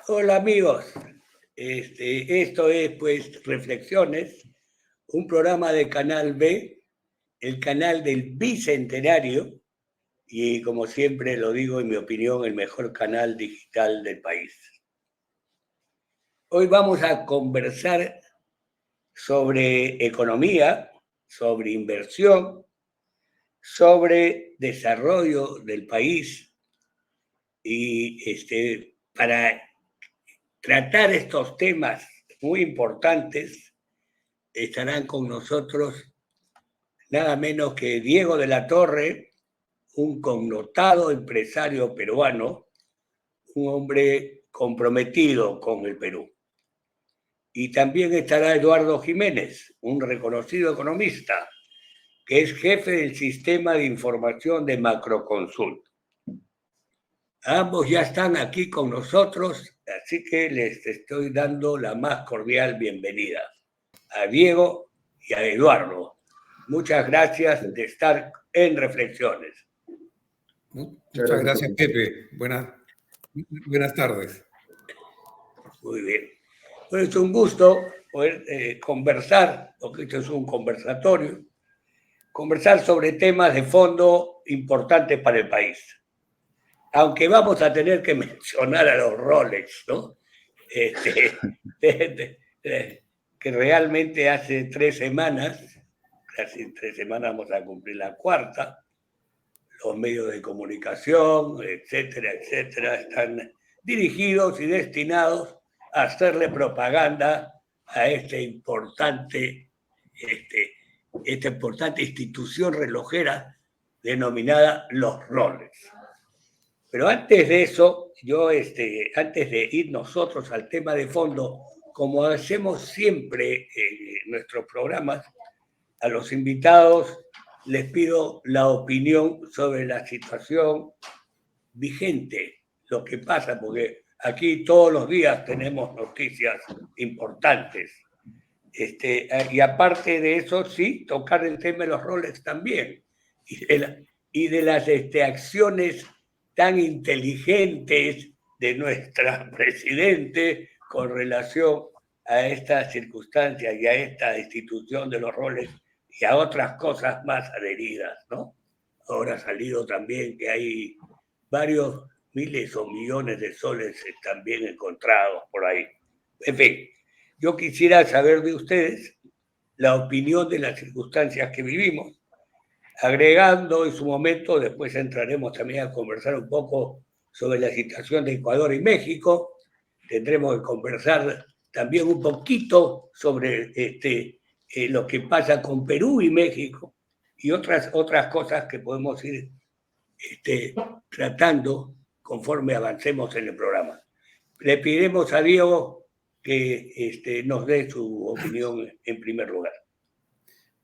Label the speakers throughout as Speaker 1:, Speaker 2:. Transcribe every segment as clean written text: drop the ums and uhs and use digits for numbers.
Speaker 1: Hola amigos, esto es pues Reflexiones, un programa de Canal B, el canal del Bicentenario y como siempre lo digo en mi opinión el mejor canal digital del país. Hoy vamos a conversar sobre economía, sobre inversión, sobre desarrollo del país y para tratar estos temas muy importantes estarán con nosotros nada menos que Diego de la Torre, un connotado empresario peruano, un hombre comprometido con el Perú. Y también estará Eduardo Jiménez, un reconocido economista, que es jefe del sistema de información de Macroconsult. Ambos ya están aquí con nosotros, así que les estoy dando la más cordial bienvenida a Diego y a Eduardo. Muchas gracias de estar en Reflexiones.
Speaker 2: Muchas gracias, Pepe. Buenas tardes.
Speaker 1: Muy bien. Pues es un gusto poder conversar, porque esto es un conversatorio, conversar sobre temas de fondo importantes para el país. Aunque vamos a tener que mencionar a los Rolex, ¿no? Que realmente hace 3 semanas, casi 3 semanas vamos a cumplir la cuarta, los medios de comunicación, etcétera, etcétera, están dirigidos y destinados a hacerle propaganda a esta importante institución relojera denominada Los Rolex. Pero antes de eso, antes de ir nosotros al tema de fondo, como hacemos siempre en nuestros programas, a los invitados les pido la opinión sobre la situación vigente, lo que pasa, porque aquí todos los días tenemos noticias importantes. Y aparte de eso, sí, tocar el tema de los roles también, y de las acciones tan inteligentes de nuestra presidente con relación a estas circunstancias y a esta institución de los roles y a otras cosas más adheridas, ¿no? Ahora ha salido también que hay varios miles o millones de soles también encontrados por ahí. En fin, yo quisiera saber de ustedes la opinión de las circunstancias que vivimos, agregando en su momento, después entraremos también a conversar un poco sobre la situación de Ecuador y México, tendremos que conversar también un poquito sobre lo que pasa con Perú y México y otras cosas que podemos ir tratando conforme avancemos en el programa. Le pediremos a Diego que nos dé su opinión en primer lugar.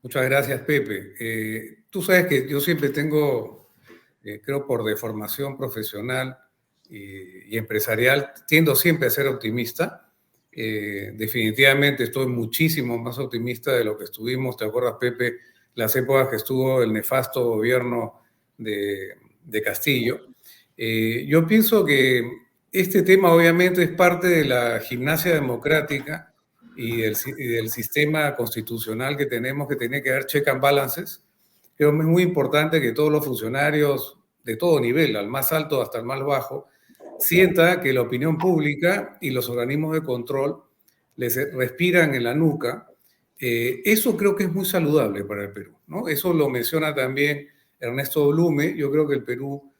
Speaker 2: Muchas gracias, Pepe. Tú sabes que yo siempre tengo, creo por deformación profesional y empresarial, tiendo siempre a ser optimista. Definitivamente estoy muchísimo más optimista de lo que estuvimos, ¿te acuerdas, Pepe? Las épocas que estuvo el nefasto gobierno de Castillo. Yo pienso que este tema obviamente es parte de la gimnasia democrática y del sistema constitucional que tenemos, que tiene que haber check and balances. Creo que es muy importante que todos los funcionarios de todo nivel, al más alto hasta el más bajo, sienta que la opinión pública y los organismos de control les respiran en la nuca. Eso creo que es muy saludable para el Perú, ¿no? Eso lo menciona también Ernesto Blume. Yo creo que el Perú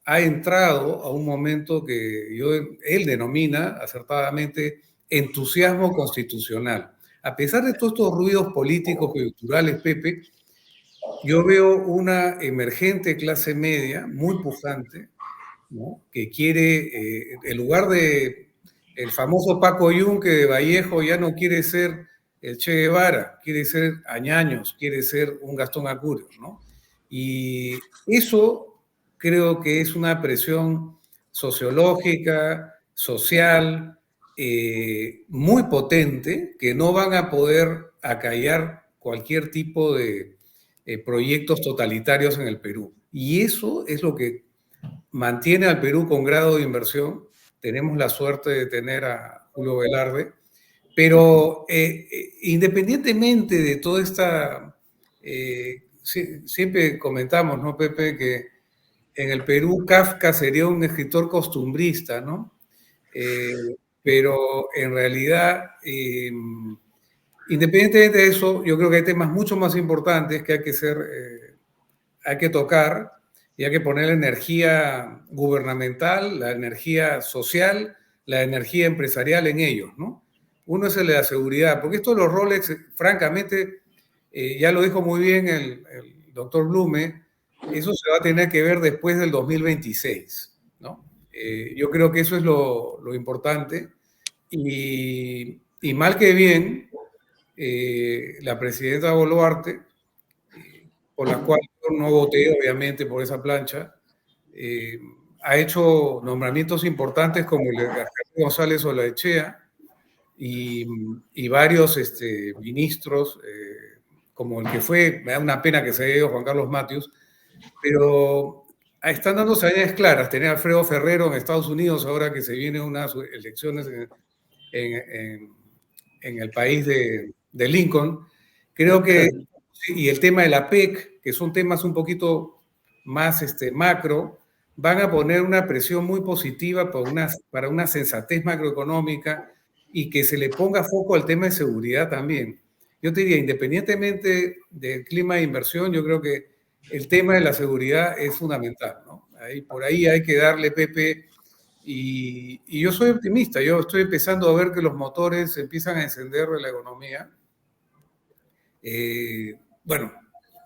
Speaker 2: ha entrado a un momento que él denomina acertadamente entusiasmo constitucional. A pesar de todos estos ruidos políticos coyunturales, Pepe, yo veo una emergente clase media muy pujante, ¿no? Que quiere, en lugar de el famoso Paco Yunque de Vallejo, ya no quiere ser el Che Guevara, quiere ser Añaños, quiere ser un Gastón Acurio, ¿no? Y eso creo que es una presión sociológica, social, muy potente, que no van a poder acallar cualquier tipo de proyectos totalitarios en el Perú. Y eso es lo que mantiene al Perú con grado de inversión, tenemos la suerte de tener a Julio Velarde, pero independientemente de toda esta, siempre comentamos, ¿no, Pepe, que en el Perú Kafka sería un escritor costumbrista, ¿no? Eh, pero en realidad, independientemente de eso, yo creo que hay temas mucho más importantes que hay que tocar y hay que poner la energía gubernamental, la energía social, la energía empresarial en ellos, ¿no? Uno es el de la seguridad, porque esto de los Rolex, francamente, ya lo dijo muy bien el doctor Blume, eso se va a tener que ver después del 2026, ¿no? Yo creo que eso es lo importante y mal que bien, la presidenta Boluarte, por la cual yo no voté, obviamente, por esa plancha, eh, ha hecho nombramientos importantes como el de Jaime González Olaechea y, y varios ministros, como el que fue, me da una pena que se haya ido Juan Carlos Matius, pero están dando señales claras. Tener a Alfredo Ferrero en Estados Unidos ahora que se vienen unas elecciones en, en el país de Lincoln. Creo que, y el tema de la PEC, que son temas un poquito más macro, van a poner una presión muy positiva para una sensatez macroeconómica y que se le ponga foco al tema de seguridad también. Yo te diría, independientemente del clima de inversión, yo creo que el tema de la seguridad es fundamental, ¿no? Por ahí hay que darle, Pepe, y yo soy optimista, yo estoy empezando a ver que los motores empiezan a encender de la economía. Bueno,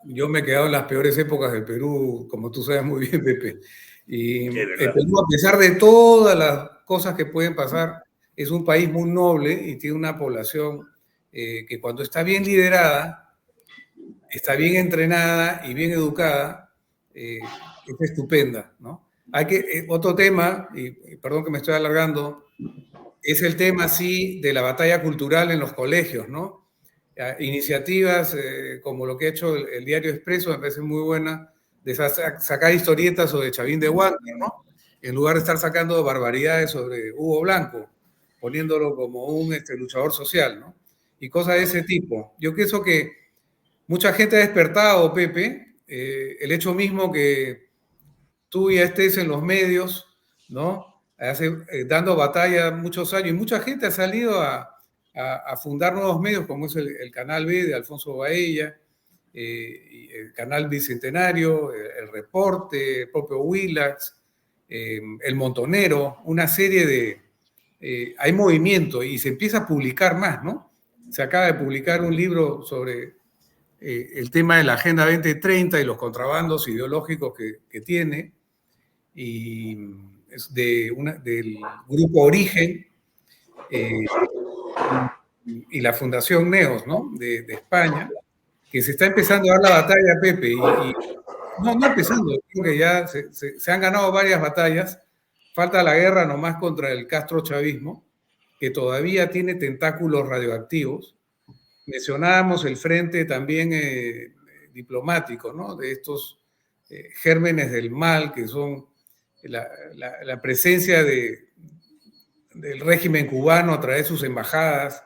Speaker 2: yo me he quedado en las peores épocas del Perú, como tú sabes muy bien, Pepe. Y el Perú, a pesar de todas las cosas que pueden pasar, es un país muy noble y tiene una población que cuando está bien liderada, está bien entrenada y bien educada, es estupenda, ¿no? Otro tema, y perdón que me estoy alargando, es el tema, sí, de la batalla cultural en los colegios, ¿no? Iniciativas como lo que ha hecho el Diario Expreso me parece muy buena, de sacar historietas sobre Chavín de Huáncar, ¿no? En lugar de estar sacando barbaridades sobre Hugo Blanco, poniéndolo como un luchador social, ¿no? Y cosas de ese tipo. Yo pienso que mucha gente ha despertado, Pepe, el hecho mismo que tú ya estés en los medios, ¿no? Dando batalla muchos años, y mucha gente ha salido a fundar nuevos medios, como es el Canal B de Alfonso Baella, y el Canal Bicentenario, el Reporte, el propio Willax, el Montonero, una serie de... hay movimiento y se empieza a publicar más, ¿no? Se acaba de publicar un libro sobre el tema de la Agenda 2030 y los contrabandos ideológicos que tiene, y es del grupo Origen y la Fundación NEOS, ¿no? De España, que se está empezando a dar la batalla, Pepe, no empezando, creo que ya se han ganado varias batallas, falta la guerra nomás contra el Castro-chavismo, que todavía tiene tentáculos radioactivos. Mencionábamos el frente también diplomático, ¿no? De estos gérmenes del mal, que son la presencia del régimen cubano a través de sus embajadas,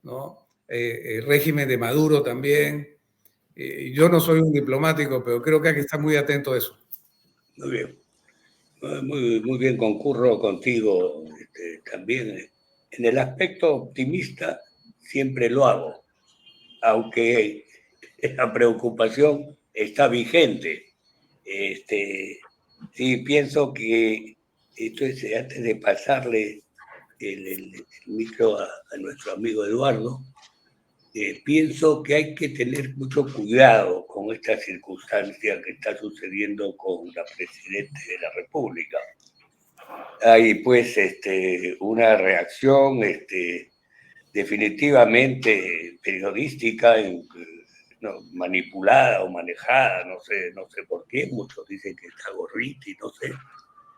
Speaker 2: ¿no? El régimen de Maduro también. Yo no soy un diplomático, pero creo que hay que estar muy atento a eso.
Speaker 1: Muy bien. Muy bien, concurro contigo también. En el aspecto optimista siempre lo hago, aunque la preocupación está vigente. Sí, pienso que esto es, antes de pasarle el micro a nuestro amigo Eduardo, pienso que hay que tener mucho cuidado con esta circunstancia que está sucediendo con la Presidenta de la República. Hay pues una reacción definitivamente periodística, no, manipulada o manejada, no sé por qué, muchos dicen que está Gorriti, no sé.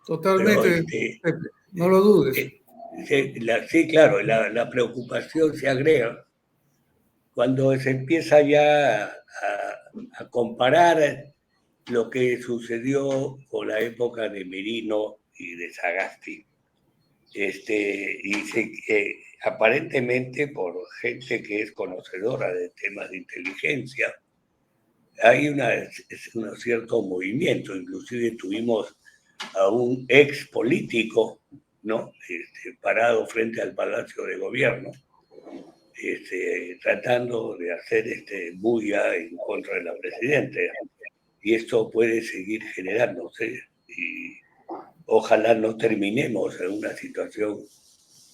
Speaker 2: Totalmente, pero, no lo dudes.
Speaker 1: Sí, claro, la preocupación se agrega cuando se empieza ya a comparar lo que sucedió con la época de Merino y de Sagasti. aparentemente por gente que es conocedora de temas de inteligencia, hay un cierto movimiento. Inclusive tuvimos a un ex político, ¿no? Parado frente al Palacio de Gobierno, tratando de hacer bulla en contra de la presidenta. Y esto puede seguir generándose. Y ojalá no terminemos en una situación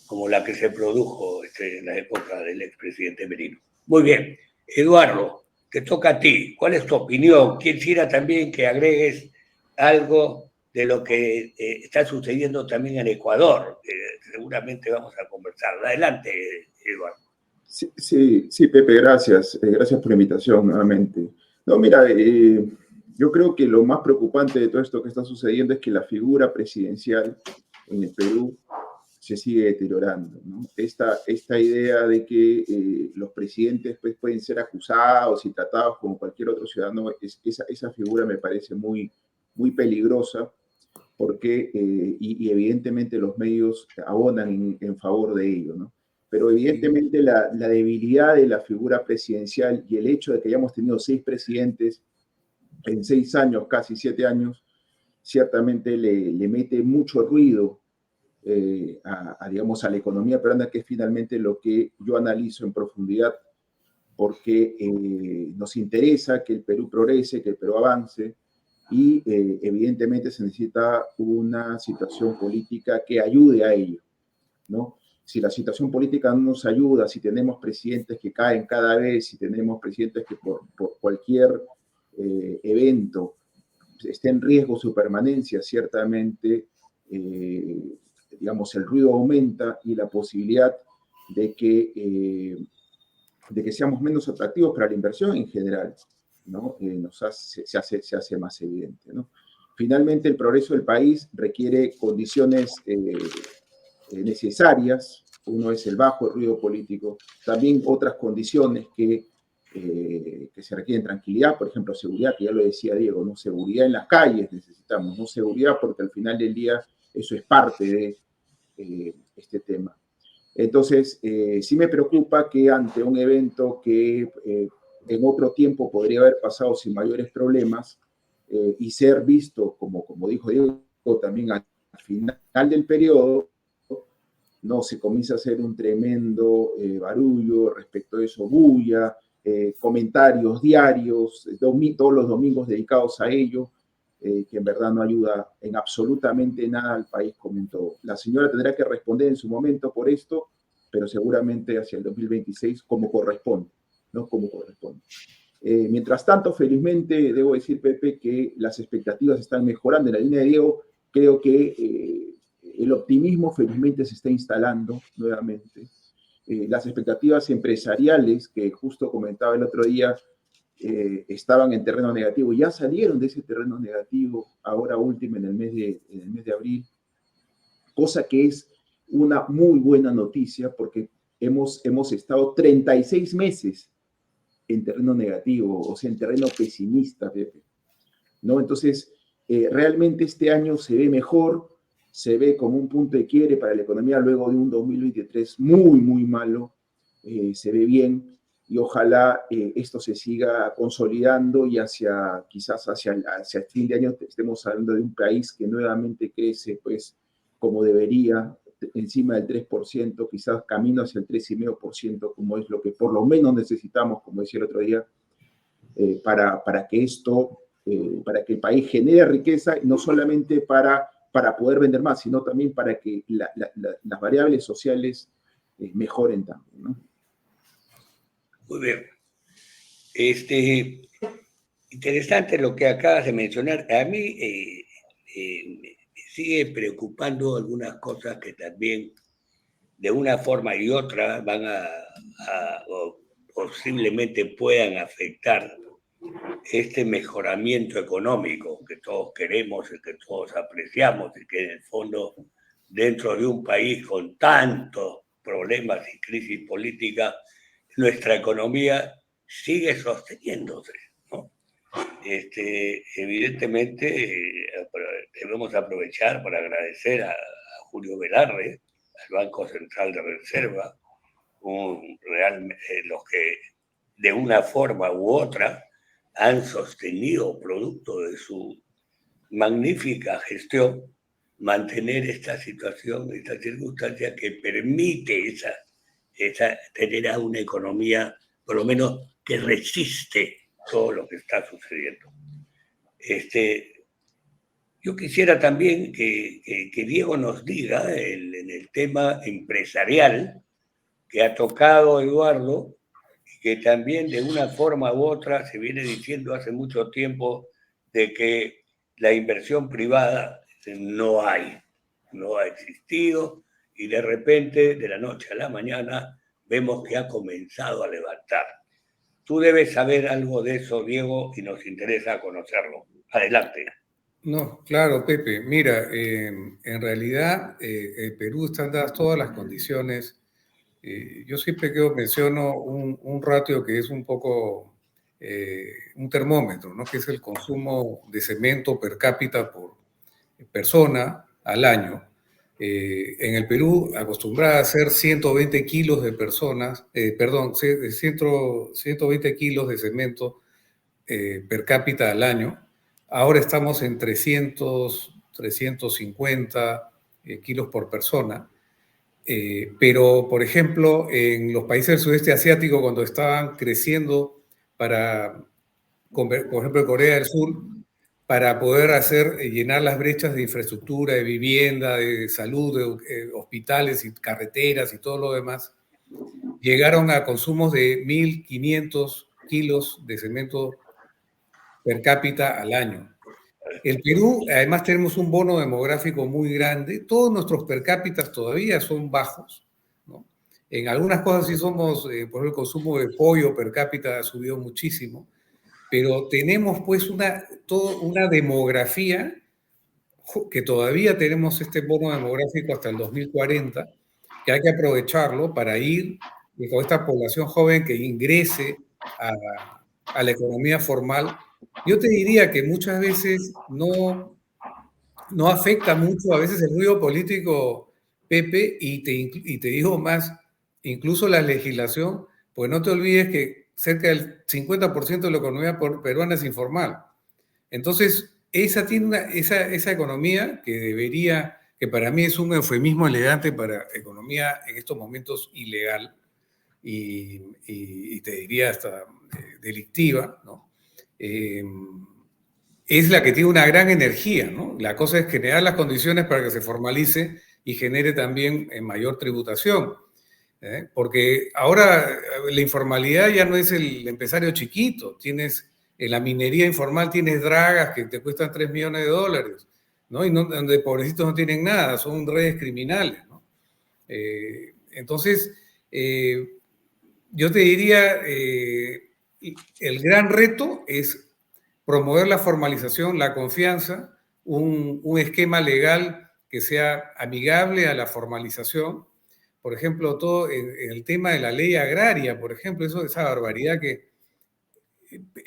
Speaker 1: como la que se produjo en la época del expresidente Merino. Muy bien. Eduardo, te toca a ti. ¿Cuál es tu opinión? Quisiera también que agregues algo de lo que está sucediendo también en Ecuador. Seguramente vamos a conversar. Adelante, Eduardo.
Speaker 3: Sí, Pepe, gracias. Gracias por la invitación nuevamente. No, mira, yo creo que lo más preocupante de todo esto que está sucediendo es que la figura presidencial en el Perú se sigue deteriorando, ¿no? Esta idea de que los presidentes pues, pueden ser acusados y tratados como cualquier otro ciudadano, esa figura me parece muy, muy peligrosa porque, y evidentemente los medios abonan en favor de ello, ¿no? Pero evidentemente la debilidad de la figura presidencial y el hecho de que hayamos tenido 6 presidentes en 6 años, casi 7 años, ciertamente le mete mucho ruido digamos, a la economía peruana, que es finalmente lo que yo analizo en profundidad, porque nos interesa que el Perú progrese, que el Perú avance, y evidentemente se necesita una situación política que ayude a ello, ¿no? Si la situación política no nos ayuda, si tenemos presidentes que caen cada vez, si tenemos presidentes que por cualquier evento esté en riesgo su permanencia, ciertamente, digamos, el ruido aumenta y la posibilidad de que seamos menos atractivos para la inversión en general, ¿no? Se hace más evidente, ¿no? Finalmente, el progreso del país requiere condiciones necesarias. Uno es el bajo ruido político, también otras condiciones que se requieren tranquilidad, por ejemplo, seguridad, que ya lo decía Diego, ¿no? Seguridad en las calles necesitamos, no seguridad porque al final del día eso es parte de este tema. Entonces, sí me preocupa que ante un evento que en otro tiempo podría haber pasado sin mayores problemas y ser visto, como dijo Diego, también al final del periodo, no se comienza a hacer un tremendo barullo respecto a eso, bulla, comentarios diarios, todos los domingos dedicados a ello, que en verdad no ayuda en absolutamente nada al país como un todo. La señora tendrá que responder en su momento por esto, pero seguramente hacia el 2026 como corresponde, ¿no? Como corresponde. Mientras tanto, felizmente, debo decir, Pepe, que las expectativas están mejorando. En la línea de Diego, creo que el optimismo felizmente se está instalando nuevamente. Las expectativas empresariales que justo comentaba el otro día estaban en terreno negativo, ya salieron de ese terreno negativo ahora último en el mes de abril, cosa que es una muy buena noticia porque hemos estado 36 meses en terreno negativo, o sea, en terreno pesimista, Pepe, ¿no? Entonces, realmente este año se ve mejor, se ve como un punto de quiebre para la economía luego de un 2023 muy, muy malo, se ve bien y ojalá esto se siga consolidando y quizás hacia el fin de año estemos hablando de un país que nuevamente crece pues como debería, encima del 3%, quizás camino hacia el 3,5%, como es lo que por lo menos necesitamos, como decía el otro día, para que para que el país genere riqueza, y no solamente para poder vender más, sino también para que las variables sociales mejoren también, ¿no?
Speaker 1: Muy bien. Interesante lo que acabas de mencionar. A mí me sigue preocupando algunas cosas que también de una forma y otra van o posiblemente puedan afectar este mejoramiento económico que todos queremos y que todos apreciamos y que en el fondo dentro de un país con tantos problemas y crisis política, nuestra economía sigue sosteniéndose, ¿no? Evidentemente debemos aprovechar para agradecer a Julio Velarde al Banco Central de Reserva, los que de una forma u otra han sostenido, producto de su magnífica gestión, mantener esta situación, esta circunstancia que permite tener a una economía, por lo menos, que resiste todo lo que está sucediendo. Yo quisiera también que Diego nos diga en el tema empresarial que ha tocado Eduardo, y que también de una forma u otra se viene diciendo hace mucho tiempo de que la inversión privada no ha existido, y de repente, de la noche a la mañana, vemos que ha comenzado a levantar. Tú debes saber algo de eso, Diego, y nos interesa conocerlo. Adelante.
Speaker 2: No, claro, Pepe. Mira, en realidad el Perú están dadas todas las condiciones. Yo siempre que menciono un ratio que es un poco un termómetro, ¿no? Que es el consumo de cemento per cápita por persona al año. En el Perú, acostumbrada a hacer 120 kilos de personas, 120 kilos de cemento per cápita al año. Ahora estamos en 350 kilos por persona. Pero, por ejemplo, en los países del sudeste asiático, cuando estaban creciendo para, por ejemplo, en Corea del Sur, para poder llenar las brechas de infraestructura, de vivienda, de salud, de hospitales y carreteras y todo lo demás, llegaron a consumos de 1.500 kilos de cemento per cápita al año. El Perú, además, tenemos un bono demográfico muy grande. Todos nuestros per cápitas todavía son bajos, ¿no? En algunas cosas sí somos, por ejemplo, el consumo de pollo per cápita ha subido muchísimo, pero tenemos pues toda una demografía que todavía tenemos este bono demográfico hasta el 2040, que hay que aprovecharlo para ir con esta población joven que ingrese a la economía formal. Yo te diría que muchas veces no afecta mucho a veces el ruido político, Pepe, y te digo más, incluso la legislación, pues no te olvides que cerca del 50% de la economía peruana es informal. Entonces, esa economía que para mí es un eufemismo elegante para economía en estos momentos ilegal y te diría hasta delictiva, ¿no? Es la que tiene una gran energía, ¿no? La cosa es generar las condiciones para que se formalice y genere también mayor tributación. Porque ahora la informalidad ya no es el empresario chiquito, en la minería informal tienes dragas que te cuestan $3 millones, ¿no? Y donde pobrecitos no tienen nada, son redes criminales, ¿no? Entonces, yo te diría, el gran reto es promover la formalización, la confianza, un esquema legal que sea amigable a la formalización. Por ejemplo, todo en el tema de la ley agraria, por ejemplo, esa barbaridad que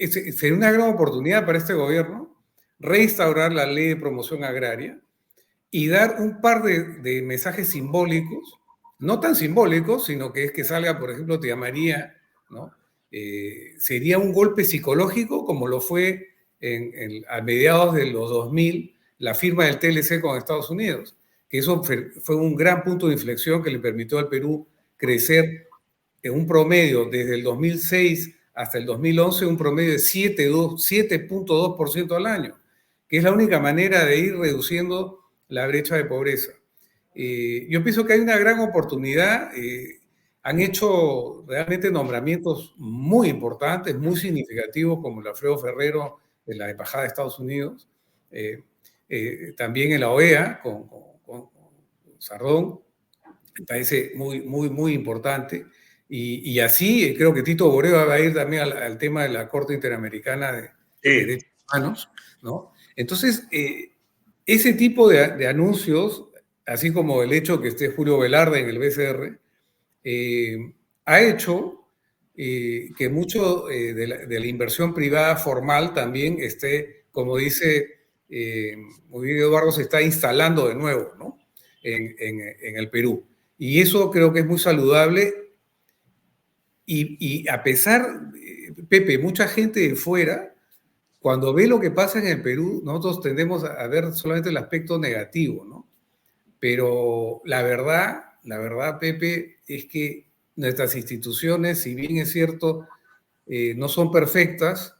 Speaker 2: sería una gran oportunidad para este gobierno reinstaurar la ley de promoción agraria y dar un par de mensajes simbólicos, no tan simbólicos, sino que es que salga, por ejemplo, Tía María, ¿no? Sería un golpe psicológico como lo fue a mediados de los 2000 la firma del TLC con Estados Unidos, que eso fue un gran punto de inflexión que le permitió al Perú crecer en un promedio desde el 2006 hasta el 2011, un promedio de 7.2% al año, que es la única manera de ir reduciendo la brecha de pobreza. Yo pienso que hay una gran oportunidad. Han hecho realmente nombramientos muy importantes, muy significativos, como el Alfredo Ferrero en la Embajada de Estados Unidos, también en la OEA con Sardón, me parece muy, muy, muy importante. Y así creo que Tito Boreo va a ir también al tema de la Corte Interamericana de Derechos Humanos, ¿no? Entonces, ese tipo de anuncios, así como el hecho que esté Julio Velarde en el BCR, ha hecho que mucho de la inversión privada formal también esté, como dice muy bien Eduardo, se está instalando de nuevo, ¿no? en el Perú. Y eso creo que es muy saludable. Y a pesar, Pepe, mucha gente de fuera, cuando ve lo que pasa en el Perú, nosotros tendemos a ver solamente el aspecto negativo, ¿no? Pero la verdad, Pepe, es que nuestras instituciones, si bien es cierto, no son perfectas,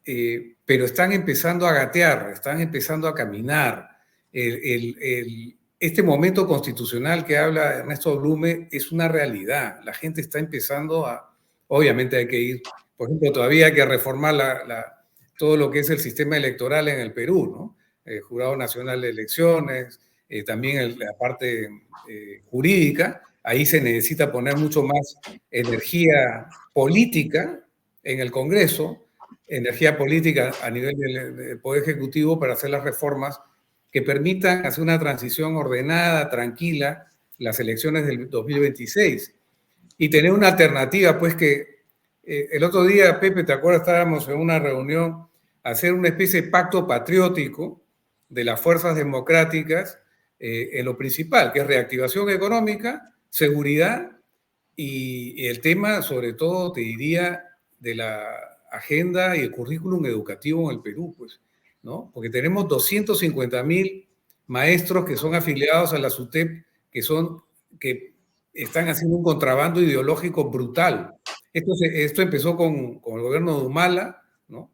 Speaker 2: pero están empezando a gatear, están empezando a caminar. Este momento constitucional que habla Ernesto Blume es una realidad. La gente está empezando a... Obviamente hay que ir, por ejemplo, todavía hay que reformar todo lo que es el sistema electoral en el Perú, ¿no? El Jurado Nacional de Elecciones, también la parte jurídica. Ahí se necesita poner mucho más energía política en el Congreso, energía política a nivel del Poder Ejecutivo para hacer las reformas que permitan hacer una transición ordenada, tranquila, las elecciones del 2026. Y tener una alternativa, pues que el otro día, Pepe, ¿te acuerdas? Estábamos en una reunión, hacer una especie de pacto patriótico de las fuerzas democráticas en lo principal, que es reactivación económica, seguridad y el tema, sobre todo, te diría, de la agenda y el currículum educativo en el Perú, pues, ¿no? Porque tenemos 250.000 maestros que son afiliados a la SUTEP, que están haciendo un contrabando ideológico brutal. Esto empezó con el gobierno de Humala, ¿no?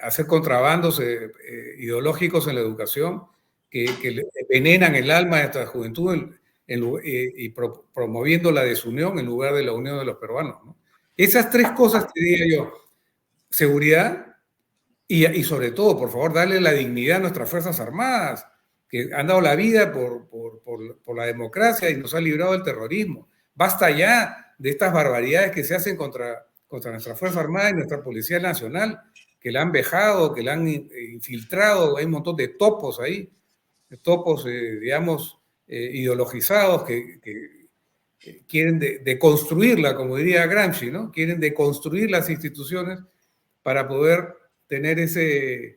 Speaker 2: Hacer contrabandos ideológicos en la educación que envenenan el alma de nuestra juventud y promoviendo la desunión en lugar de la unión de los peruanos, ¿no? Esas tres cosas te diría yo: seguridad y sobre todo, por favor, darle la dignidad a nuestras Fuerzas Armadas, que han dado la vida por la democracia y nos han librado del terrorismo. Basta ya de estas barbaridades que se hacen contra nuestra Fuerza Armada y nuestra Policía Nacional, que la han vejado, que la han infiltrado. Hay un montón de topos ahí, digamos, ideologizados que quieren deconstruirla, como diría Gramsci, ¿no? Quieren deconstruir las instituciones para poder tener ese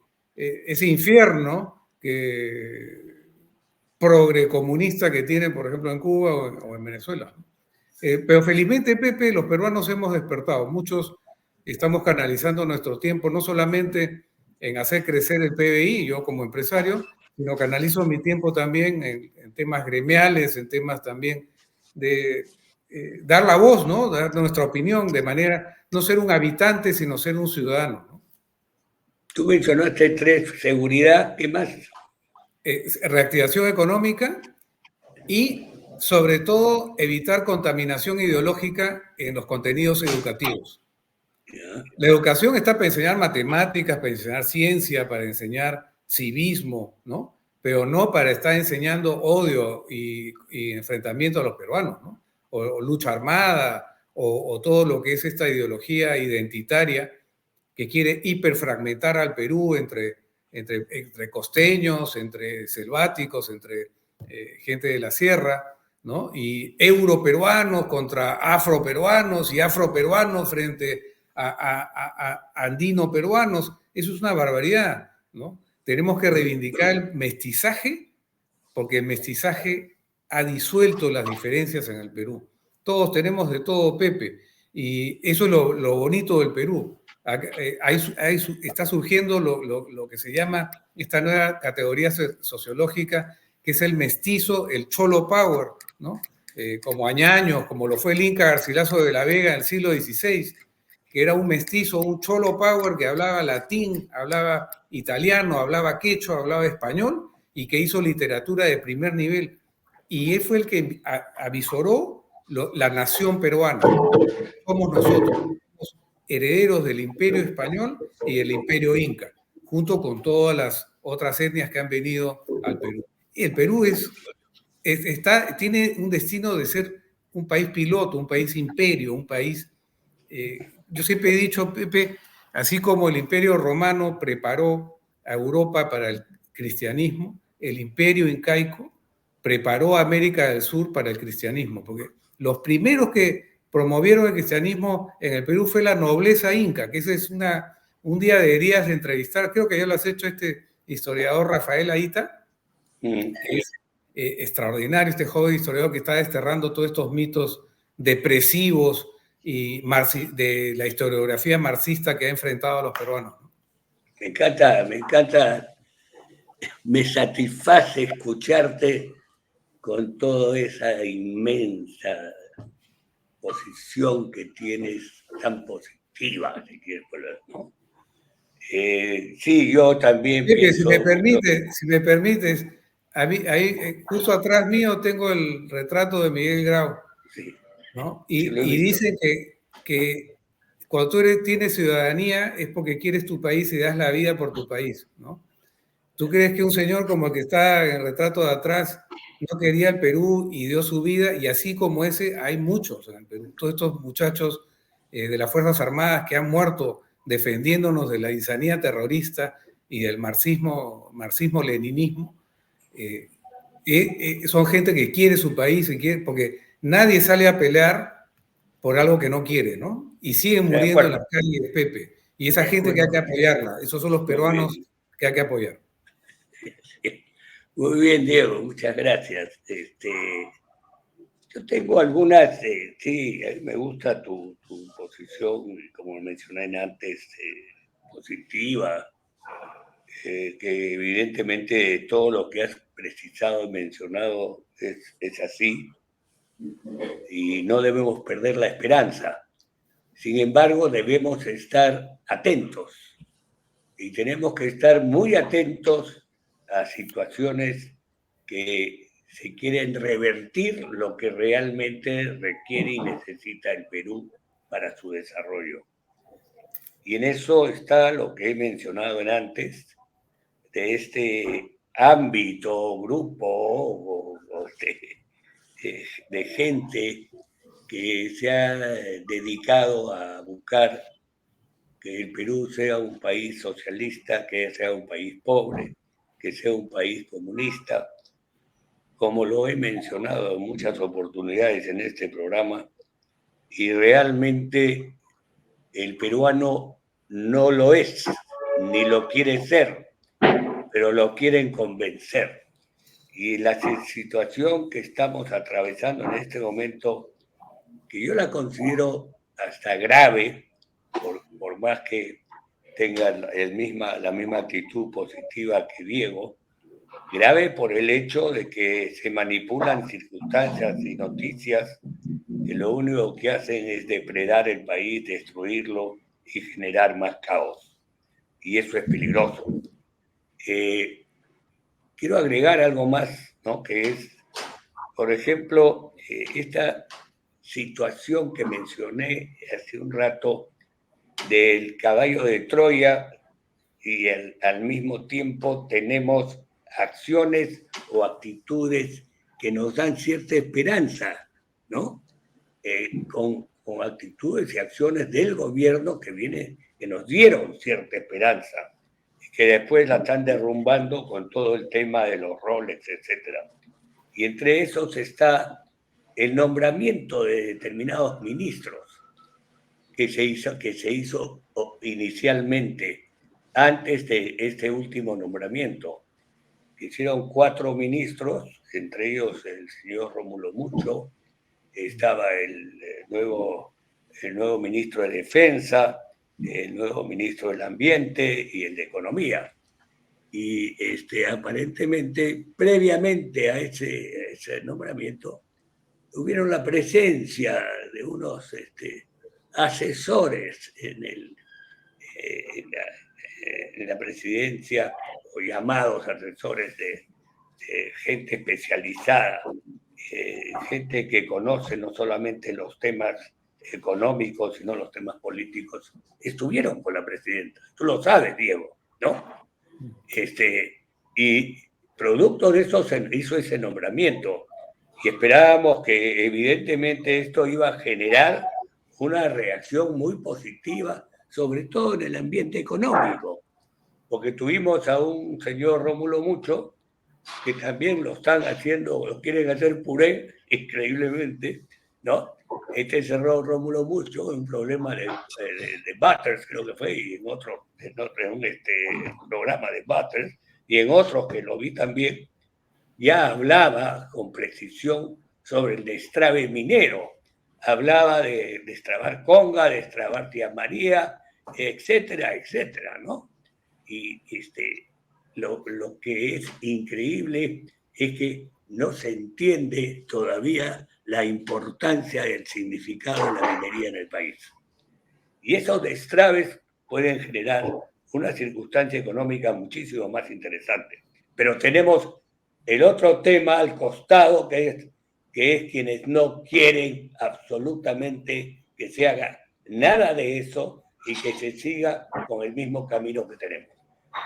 Speaker 2: infierno progre comunista que tienen, por ejemplo, en Cuba o en Venezuela. Pero felizmente, Pepe, los peruanos hemos despertado. Muchos estamos canalizando nuestro tiempo no solamente en hacer crecer el PBI, yo como empresario, sino canalizo mi tiempo también en temas gremiales, en temas también de dar la voz, ¿no? Dar nuestra opinión de manera, no ser un habitante, sino ser un ciudadano, ¿no?
Speaker 1: Tú mencionaste tres: seguridad, ¿qué más?
Speaker 2: Reactivación económica y, sobre todo, evitar contaminación ideológica en los contenidos educativos. La educación está para enseñar matemáticas, para enseñar ciencia, para enseñar civismo, ¿no? Pero no para estar enseñando odio y enfrentamiento a los peruanos, ¿no? O lucha armada, o todo lo que es esta ideología identitaria que quiere hiperfragmentar al Perú entre costeños, entre selváticos, entre gente de la sierra, ¿no? Y europeruanos contra afroperuanos y afroperuanos frente a andino-peruanos. Eso es una barbaridad, ¿no? Tenemos que reivindicar el mestizaje, porque el mestizaje ha disuelto las diferencias en el Perú. Todos tenemos de todo, Pepe, y eso es lo bonito del Perú. Ahí está surgiendo lo que se llama esta nueva categoría sociológica, que es el mestizo, el cholo power, ¿no? Como Añaños, como lo fue el Inca Garcilaso de la Vega en el siglo XVI, que era un mestizo, un cholo power que hablaba latín, hablaba italiano, hablaba quechua, hablaba español, y que hizo literatura de primer nivel. Y él fue el que avisoró la nación peruana. Somos nosotros, somos herederos del Imperio Español y del Imperio Inca, junto con todas las otras etnias que han venido al Perú. Y el Perú tiene un destino de ser un país piloto, un país imperio, un país... yo siempre he dicho, Pepe, así como el Imperio Romano preparó a Europa para el cristianismo, el Imperio Incaico preparó a América del Sur para el cristianismo, porque los primeros que promovieron el cristianismo en el Perú fue la nobleza inca, que ese es un día deberías entrevistar, creo que ya lo has hecho, este historiador Rafael Aita, que es extraordinario, este joven historiador que está desterrando todos estos mitos depresivos y de la historiografía marxista que ha enfrentado a los peruanos.
Speaker 1: Me encanta, me satisface escucharte con toda esa inmensa posición que tienes, tan positiva, si quieres poner, ¿no? Sí, yo también pienso...
Speaker 2: Si me permites, a mí, ahí, justo atrás mío tengo el retrato de Miguel Grau,
Speaker 1: sí,
Speaker 2: ¿no?
Speaker 1: sí,
Speaker 2: Y dice que cuando tú tienes ciudadanía es porque quieres tu país y das la vida por tu país, ¿no? ¿Tú crees que un señor como el que está en el retrato de atrás no quería el Perú y dio su vida? Y así como ese, hay muchos en el Perú. Todos estos muchachos de las Fuerzas Armadas que han muerto defendiéndonos de la insanía terrorista y del marxismo-leninismo, son gente que quiere su país, porque nadie sale a pelear por algo que no quiere, ¿no? Y siguen muriendo en las calles, Pepe. Y esa gente que hay que apoyarla, esos son los peruanos que hay que apoyar.
Speaker 1: Muy bien, Diego, muchas gracias. Yo tengo algunas, sí, a mí me gusta tu posición, como mencioné antes, positiva, que evidentemente todo lo que has precisado y mencionado es así, y no debemos perder la esperanza. Sin embargo, debemos estar atentos, y tenemos que estar muy atentos a situaciones que se quieren revertir lo que realmente requiere y necesita el Perú para su desarrollo. Y en eso está lo que he mencionado antes, de este ámbito, grupo de gente que se ha dedicado a buscar que el Perú sea un país socialista, que sea un país pobre, que sea un país comunista. Como lo he mencionado en muchas oportunidades en este programa, y realmente el peruano no lo es, ni lo quiere ser, pero lo quieren convencer. Y la situación que estamos atravesando en este momento, que yo la considero hasta grave, por más que tenga la misma actitud positiva que Diego, grave por el hecho de que se manipulan circunstancias y noticias que lo único que hacen es depredar el país, destruirlo y generar más caos. Y eso es peligroso. Quiero agregar algo más, ¿no? Que es, por ejemplo, esta situación que mencioné hace un rato del caballo de Troya, y al mismo tiempo tenemos acciones o actitudes que nos dan cierta esperanza, ¿no? Con actitudes y acciones del gobierno que nos dieron cierta esperanza, y que después la están derrumbando con todo el tema de los roles, etcétera. Y entre esos está el nombramiento de determinados ministros que se hizo inicialmente antes de este último nombramiento. Hicieron 4 ministros, entre ellos el señor Rómulo Mucho, estaba el nuevo ministro de Defensa, el nuevo ministro del Ambiente y el de Economía. Y aparentemente, previamente a ese nombramiento, hubieron la presencia de unos asesores en la presidencia, o llamados asesores de gente especializada, gente que conoce no solamente los temas económicos, sino los temas políticos, estuvieron con la presidenta. Tú lo sabes, Diego, ¿no? Y producto de eso se hizo ese nombramiento, y esperábamos que evidentemente esto iba a generar una reacción muy positiva, sobre todo en el ambiente económico, porque tuvimos a un señor Rómulo Mucho, que también lo están haciendo, lo quieren hacer puré, increíblemente, ¿no? Cerró Rómulo Mucho, un problema de Butters, creo que fue, y en un programa de Butters, y en otros que lo vi también, ya hablaba con precisión sobre el destrave minero. Hablaba de destrabar Conga, destrabar Tía María, etcétera, etcétera, ¿no? Y lo que es increíble es que no se entiende todavía la importancia del significado de la minería en el país. Y esos destraves pueden generar una circunstancia económica muchísimo más interesante. Pero tenemos el otro tema al costado, que es quienes no quieren absolutamente que se haga nada de eso y que se siga con el mismo camino que tenemos.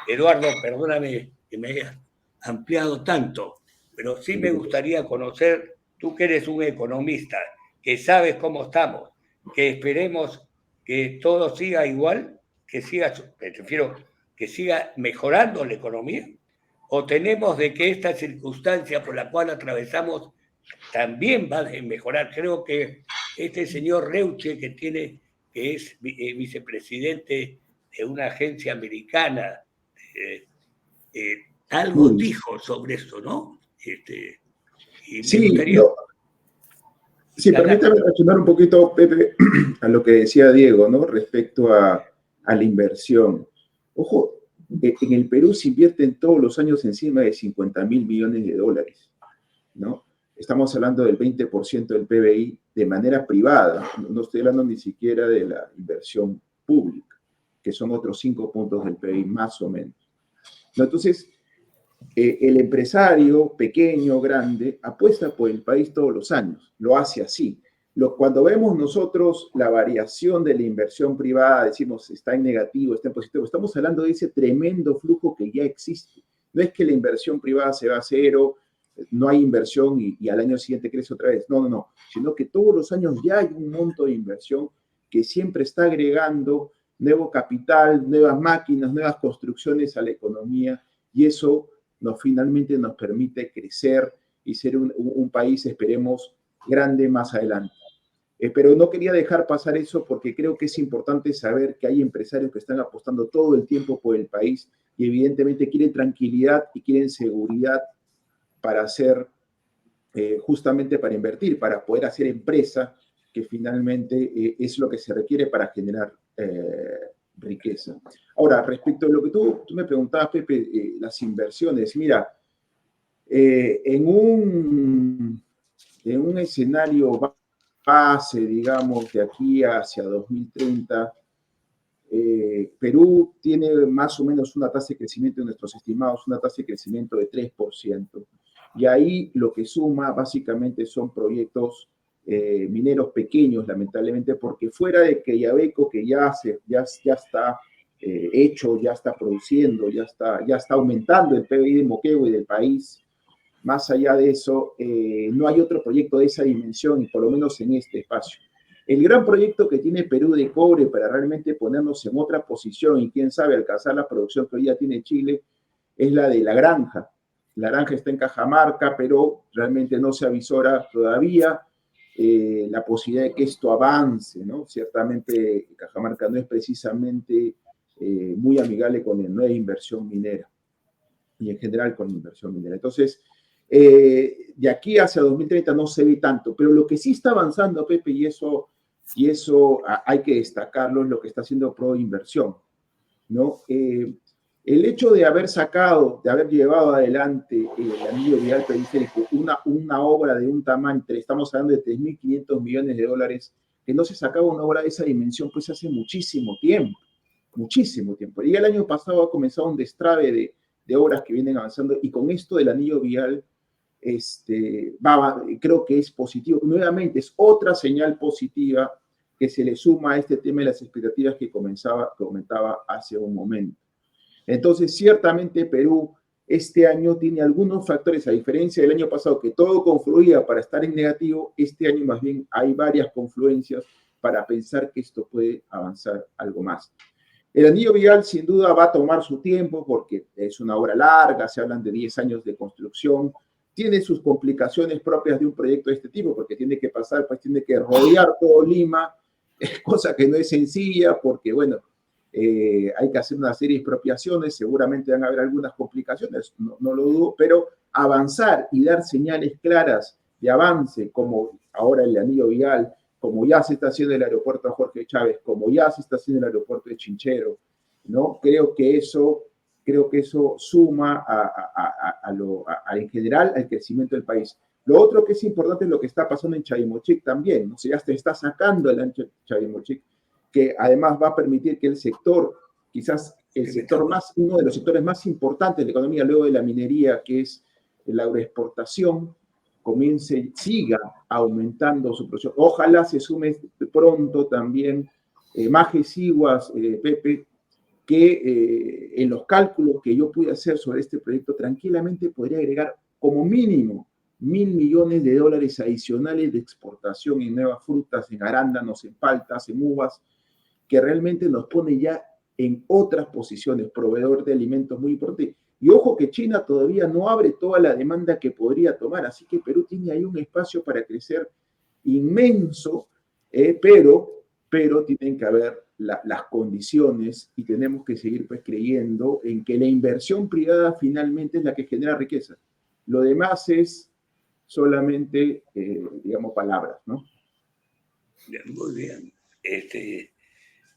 Speaker 1: Eduardo, perdóname que me haya ampliado tanto, pero sí me gustaría conocer, tú que eres un economista, que sabes cómo estamos, que esperemos que todo siga igual, que siga mejorando la economía, o tenemos de que esta circunstancia por la cual atravesamos también va a mejorar. Creo que este señor Reuche, que es vicepresidente de una agencia americana, algo dijo sobre esto, ¿no? Y
Speaker 3: sí,
Speaker 1: me gustaría...
Speaker 3: no. Sí, permítame reaccionar un poquito, Pepe, a lo que decía Diego, ¿no? Respecto a la inversión. Ojo, en el Perú se invierten todos los años encima de 50.000 millones de dólares, ¿no? Estamos hablando del 20% del PBI de manera privada, no estoy hablando ni siquiera de la inversión pública, que son otros 5 puntos del PBI más o menos, ¿no? Entonces, el empresario pequeño, grande, apuesta por el país todos los años, lo hace así. Cuando vemos nosotros la variación de la inversión privada, decimos está en negativo, está en positivo, estamos hablando de ese tremendo flujo que ya existe. No es que la inversión privada se va a cero, no hay inversión y al año siguiente crece otra vez. No, sino que todos los años ya hay un monto de inversión que siempre está agregando nuevo capital, nuevas máquinas, nuevas construcciones a la economía, y eso finalmente nos permite crecer y ser un país, esperemos, grande más adelante. Pero no quería dejar pasar eso porque creo que es importante saber que hay empresarios que están apostando todo el tiempo por el país y evidentemente quieren tranquilidad y quieren seguridad para hacer, justamente para invertir, para poder hacer empresa, que finalmente es lo que se requiere para generar riqueza. Ahora, respecto a lo que tú me preguntabas, Pepe, las inversiones, mira, en un escenario base, digamos, de aquí hacia 2030, Perú tiene más o menos una tasa de crecimiento de nuestros estimados, una tasa de crecimiento de 3%. Y ahí lo que suma básicamente son proyectos mineros pequeños, lamentablemente, porque fuera de Quellaveco, que ya está hecho, ya está produciendo, ya está aumentando el PBI de Moquegua y del país, más allá de eso, no hay otro proyecto de esa dimensión, y por lo menos en este espacio. El gran proyecto que tiene Perú de cobre para realmente ponernos en otra posición y quién sabe alcanzar la producción que hoy ya tiene Chile es la de La Granja. La Granja está en Cajamarca, pero realmente no se avisora todavía la posibilidad de que esto avance, ¿no? Ciertamente Cajamarca no es precisamente muy amigable con la nueva inversión minera y en general con la inversión minera. Entonces, de aquí hacia 2030 no se ve tanto, pero lo que sí está avanzando, Pepe, y eso hay que destacarlo, es lo que está haciendo Proinversión, ¿no? El hecho de haber llevado adelante el anillo vial periférico, una obra de un tamaño, estamos hablando de 3.500 millones de dólares, que no se sacaba una obra de esa dimensión, pues hace muchísimo tiempo. Y el año pasado ha comenzado un destrave de obras que vienen avanzando, y con esto del anillo vial, creo que es positivo. Nuevamente, es otra señal positiva que se le suma a este tema de las expectativas que comentaba hace un momento. Entonces, ciertamente Perú este año tiene algunos factores, a diferencia del año pasado, que todo confluía para estar en negativo. Este año más bien hay varias confluencias para pensar que esto puede avanzar algo más. El anillo vial sin duda va a tomar su tiempo porque es una obra larga, se hablan de 10 años de construcción, tiene sus complicaciones propias de un proyecto de este tipo porque tiene que pasar, pues tiene que rodear todo Lima, cosa que no es sencilla porque, bueno, hay que hacer una serie de expropiaciones, seguramente van a haber algunas complicaciones, no lo dudo, pero avanzar y dar señales claras de avance, como ahora el anillo vial, como ya se está haciendo el aeropuerto Jorge Chávez, como ya se está haciendo el aeropuerto de Chinchero, ¿no? Creo que eso suma en general al crecimiento del país. Lo otro que es importante es lo que está pasando en Chavimochic también, ¿no? O sea, ya se está sacando el ancho de Chavimochic, que además va a permitir que el sector, quizás uno de los sectores más importantes de la economía, luego de la minería, que es la agroexportación, siga aumentando su producción. Ojalá se sume pronto también Maje Siguas, Pepe, que en los cálculos que yo pude hacer sobre este proyecto tranquilamente podría agregar como mínimo $1.000 millones adicionales de exportación en nuevas frutas, en arándanos, en paltas, en uvas, que realmente nos pone ya en otras posiciones, proveedor de alimentos muy importante. Y ojo que China todavía no abre toda la demanda que podría tomar, así que Perú tiene ahí un espacio para crecer inmenso, pero tienen que haber las condiciones y tenemos que seguir pues creyendo en que la inversión privada finalmente es la que genera riqueza. Lo demás es solamente, digamos, palabras, ¿no?
Speaker 1: Muy bien.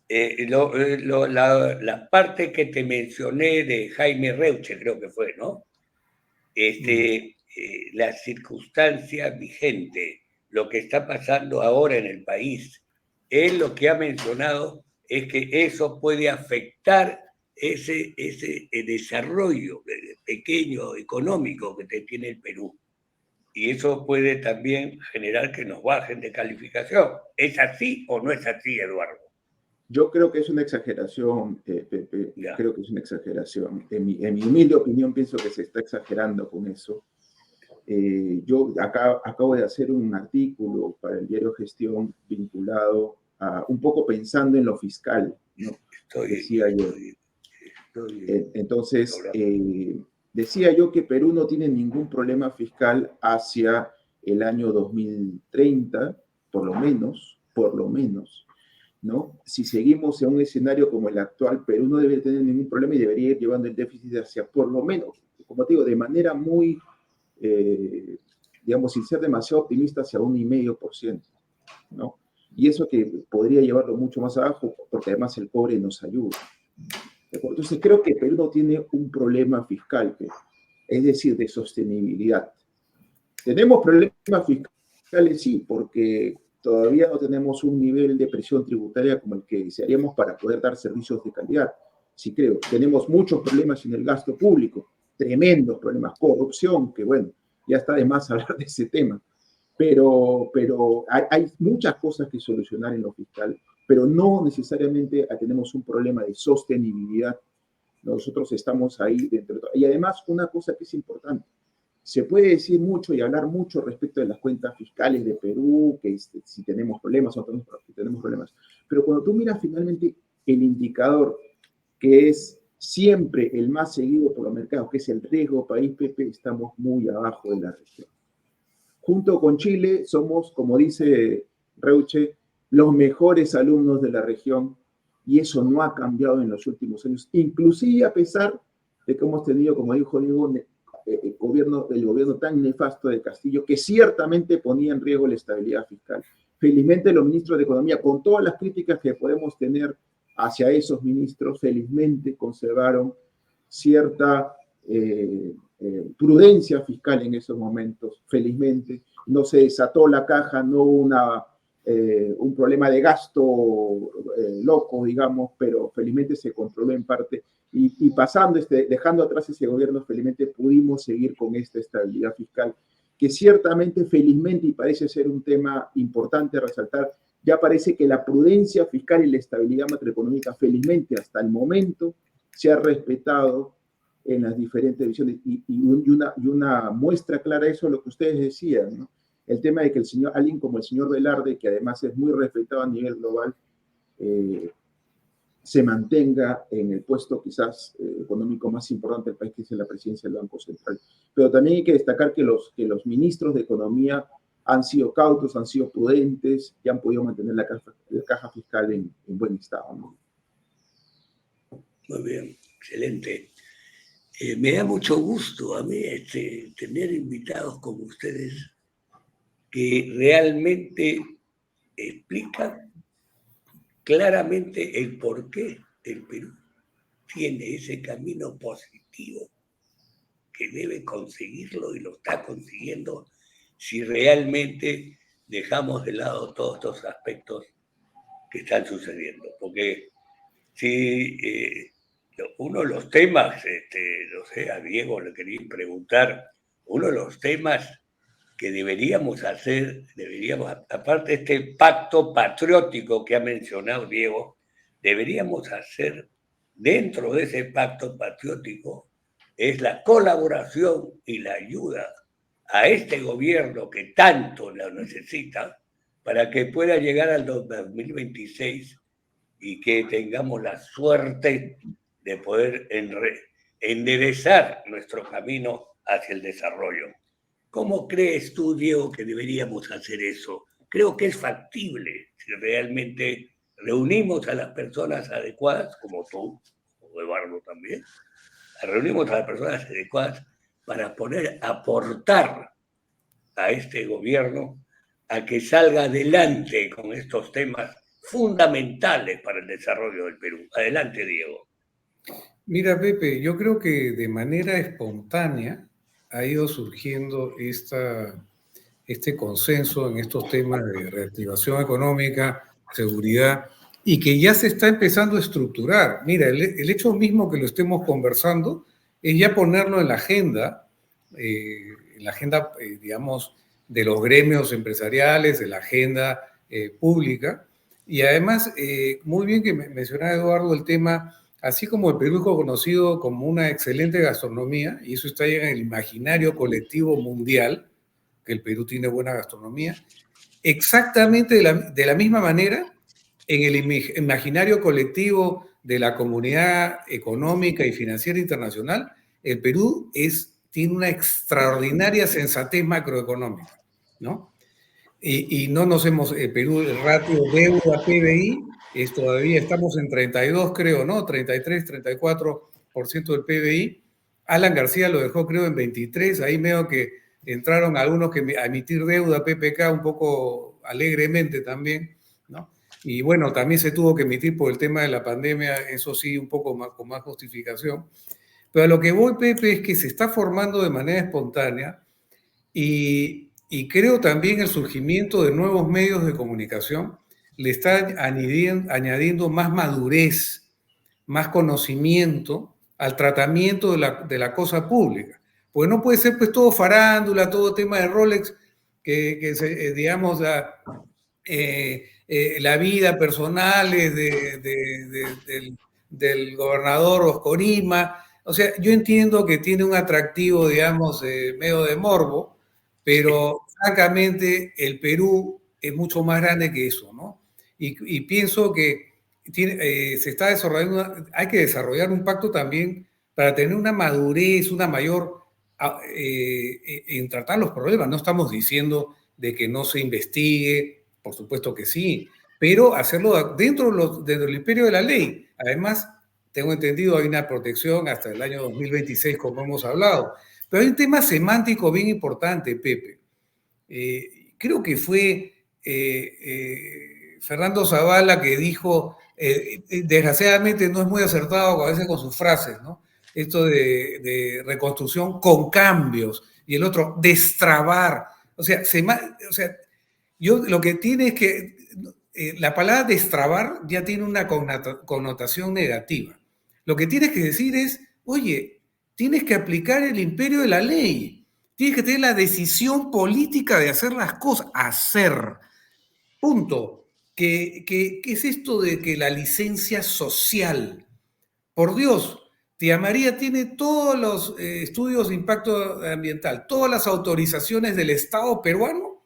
Speaker 1: La parte que te mencioné de Jaime Reuche, creo que fue, ¿no? La circunstancia vigente, lo que está pasando ahora en el país, él lo que ha mencionado es que eso puede afectar ese desarrollo pequeño económico que tiene el Perú. Y eso puede también generar que nos bajen de calificación. ¿Es así o no es así, Eduardo?
Speaker 3: Yo creo que es una exageración, Pepe. Creo que es una exageración. En mi humilde opinión, pienso que se está exagerando con eso. Yo acabo de hacer un artículo para el diario Gestión vinculado a un poco pensando en lo fiscal, ¿no? Decía yo. Entonces, decía yo que Perú no tiene ningún problema fiscal hacia el año 2030, por lo menos, ¿no? Si seguimos en un escenario como el actual, Perú no debe tener ningún problema y debería ir llevando el déficit hacia, por lo menos, como te digo, de manera muy, digamos, sin ser demasiado optimista, hacia 1,5%, ¿no? Y eso que podría llevarlo mucho más abajo, porque además el cobre nos ayuda. Entonces creo que Perú no tiene un problema fiscal, es decir, de sostenibilidad. ¿Tenemos problemas fiscales? Sí, porque todavía no tenemos un nivel de presión tributaria como el que desearíamos para poder dar servicios de calidad. Sí creo. Tenemos muchos problemas en el gasto público, tremendos problemas, corrupción, que bueno, ya está de más hablar de ese tema. Pero hay muchas cosas que solucionar en lo fiscal, pero no necesariamente tenemos un problema de sostenibilidad. Nosotros estamos ahí dentro. Y además, una cosa que es importante, se puede decir mucho y hablar mucho respecto de las cuentas fiscales de Perú, que si tenemos problemas o no tenemos problemas. Pero cuando tú miras finalmente el indicador que es siempre el más seguido por los mercados, que es el riesgo país, Pepe, estamos muy abajo de la región. Junto con Chile somos, como dice Reuche, los mejores alumnos de la región y eso no ha cambiado en los últimos años, inclusive a pesar de que hemos tenido, como dijo Diego, el gobierno tan nefasto de Castillo, que ciertamente ponía en riesgo la estabilidad fiscal. Felizmente los ministros de Economía, con todas las críticas que podemos tener hacia esos ministros, felizmente conservaron cierta prudencia fiscal en esos momentos, felizmente. No se desató la caja, no hubo un problema de gasto loco, digamos, pero felizmente se controló en parte. Y pasando, dejando atrás ese gobierno, felizmente pudimos seguir con esta estabilidad fiscal, que ciertamente, felizmente, y parece ser un tema importante resaltar, ya parece que la prudencia fiscal y la estabilidad macroeconómica, felizmente, hasta el momento, se ha respetado en las diferentes divisiones. Y una muestra clara de eso es lo que ustedes decían, ¿no? El tema de que alguien como el señor Velarde, que además es muy respetado a nivel global, se mantenga en el puesto quizás económico más importante del país, que es la presidencia del Banco Central. Pero también hay que destacar que los ministros de Economía han sido cautos, han sido prudentes y han podido mantener la caja fiscal en buen estado, ¿no?
Speaker 1: Muy bien, excelente. Me da mucho gusto a mí tener invitados como ustedes que realmente explican claramente el por qué el Perú tiene ese camino positivo que debe conseguirlo y lo está consiguiendo si realmente dejamos de lado todos estos aspectos que están sucediendo. Porque si uno de los temas, no sé, a Diego le quería preguntar, uno de los temas que deberíamos hacer, aparte de este pacto patriótico que ha mencionado Diego, deberíamos hacer dentro de ese pacto patriótico es la colaboración y la ayuda a este gobierno que tanto lo necesita para que pueda llegar al 2026 y que tengamos la suerte de poder enderezar nuestro camino hacia el desarrollo. ¿Cómo crees tú, Diego, que deberíamos hacer eso? Creo que es factible si realmente reunimos a las personas adecuadas, como tú, o Eduardo también, reunimos a las personas adecuadas para poder aportar a este gobierno a que salga adelante con estos temas fundamentales para el desarrollo del Perú. Adelante, Diego.
Speaker 2: Mira, Pepe, yo creo que de manera espontánea ha ido surgiendo este consenso en estos temas de reactivación económica, seguridad, y que ya se está empezando a estructurar. Mira, el hecho mismo que lo estemos conversando es ya ponerlo en la agenda, digamos, de los gremios empresariales, de la agenda pública. Y además, muy bien que mencionaba Eduardo el tema, así como el Perú es conocido como una excelente gastronomía, y eso está ya en el imaginario colectivo mundial, que el Perú tiene buena gastronomía, exactamente de la misma manera, en el imaginario colectivo de la comunidad económica y financiera internacional, el Perú tiene una extraordinaria sensatez macroeconómica, ¿no? Y no nos hemos, Perú, el ratio deuda-PBI, todavía estamos en 32, creo, ¿no? 33, 34% del PBI. Alan García lo dejó, creo, en 23, ahí veo que entraron algunos a emitir deuda, PPK, un poco alegremente también, ¿no? Y bueno, también se tuvo que emitir por el tema de la pandemia, eso sí, un poco más, con más justificación. Pero a lo que voy, Pepe, es que se está formando de manera espontánea y creo también el surgimiento de nuevos medios de comunicación le está añadiendo más madurez, más conocimiento al tratamiento de la cosa pública. Porque no puede ser pues todo farándula, todo tema de Rolex, digamos, la vida personal del gobernador Oscorima. O sea, yo entiendo que tiene un atractivo, digamos, medio de morbo, pero francamente el Perú es mucho más grande que eso, ¿no? Y pienso que se está desarrollando, hay que desarrollar un pacto también para tener una madurez, una mayor en tratar los problemas. No estamos diciendo de que no se investigue, por supuesto que sí, pero hacerlo dentro del imperio de la ley. Además, tengo entendido, hay una protección hasta el año 2026, como hemos hablado. Pero hay un tema semántico bien importante, Pepe. Creo que fue Fernando Zavala que dijo, desgraciadamente no es muy acertado a veces con sus frases, ¿no? Esto de reconstrucción con cambios, y el otro, destrabar. O sea, yo lo que tiene es que la palabra destrabar ya tiene una connotación negativa. Lo que tienes que decir es, oye, tienes que aplicar el imperio de la ley. Tienes que tener la decisión política de hacer las cosas. Hacer. Punto. ¿Qué es esto de que la licencia social? Por Dios, Tía María tiene todos los estudios de impacto ambiental, todas las autorizaciones del Estado peruano,